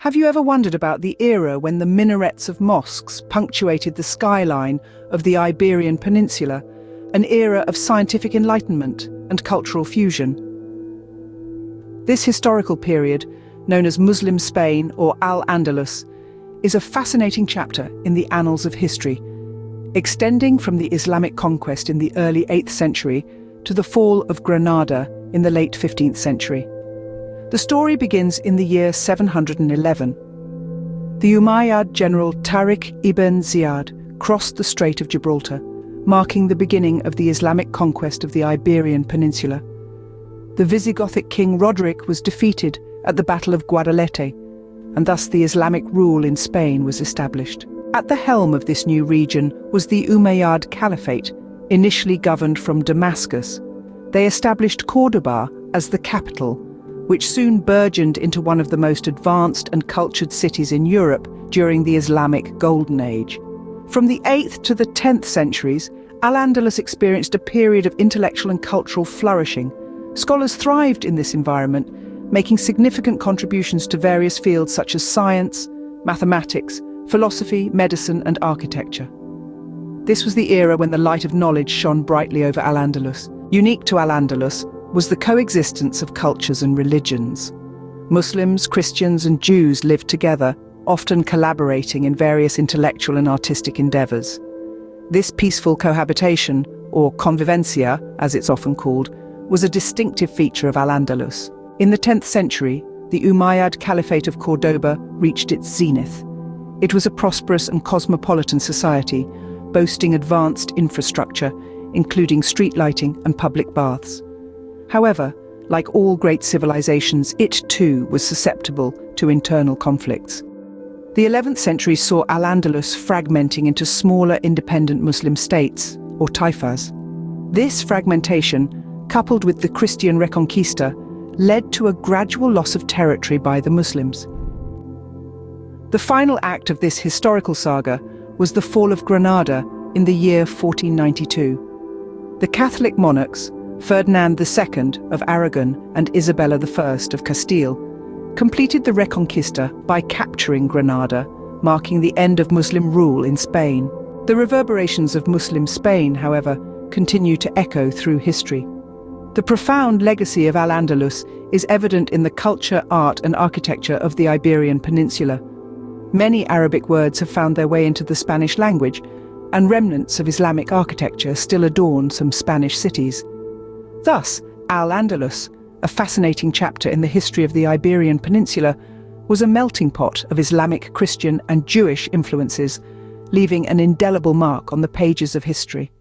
Have you ever wondered about the era when the minarets of mosques punctuated the skyline of the Iberian Peninsula, an era of scientific enlightenment and cultural fusion? This historical period, known as Muslim Spain or Al-Andalus, is a fascinating chapter in the annals of history, extending from the Islamic conquest in the early 8th century to the fall of Granada in the late 15th century. The story begins in the year 711. The Umayyad general Tariq ibn Ziyad crossed the Strait of Gibraltar, marking the beginning of the Islamic conquest of the Iberian Peninsula. The Visigothic king Roderic was defeated at the Battle of Guadalete, and thus the Islamic rule in Spain was established. At the helm of this new region was the Umayyad Caliphate, initially governed from Damascus. They established Cordoba as the capital, which soon burgeoned into one of the most advanced and cultured cities in Europe during the Islamic Golden Age. From the 8th to the 10th centuries, Al-Andalus experienced a period of intellectual and cultural flourishing. Scholars thrived in this environment, making significant contributions to various fields such as science, mathematics, philosophy, medicine, and architecture. This was the era when the light of knowledge shone brightly over Al-Andalus. Unique to Al-Andalus was the coexistence of cultures and religions. Muslims, Christians, and Jews lived together, often collaborating in various intellectual and artistic endeavors. This peaceful cohabitation, or convivencia, as it's often called, was a distinctive feature of Al-Andalus. In the 10th century, the Umayyad Caliphate of Cordoba reached its zenith. It was a prosperous and cosmopolitan society, boasting advanced infrastructure, including street lighting and public baths. However, like all great civilizations, it too was susceptible to internal conflicts. The 11th century saw Al-Andalus fragmenting into smaller independent Muslim states, or taifas. This fragmentation, coupled with the Christian Reconquista, led to a gradual loss of territory by the Muslims. The final act of this historical saga was the fall of Granada in the year 1492. The Catholic monarchs, Ferdinand II of Aragon and Isabella I of Castile, completed the Reconquista by capturing Granada, marking the end of Muslim rule in Spain. The reverberations of Muslim Spain, however, continue to echo through history. The profound legacy of Al-Andalus is evident in the culture, art, and architecture of the Iberian Peninsula. Many Arabic words have found their way into the Spanish language, and remnants of Islamic architecture still adorn some Spanish cities. Thus, Al-Andalus, a fascinating chapter in the history of the Iberian Peninsula, was a melting pot of Islamic, Christian, and Jewish influences, leaving an indelible mark on the pages of history.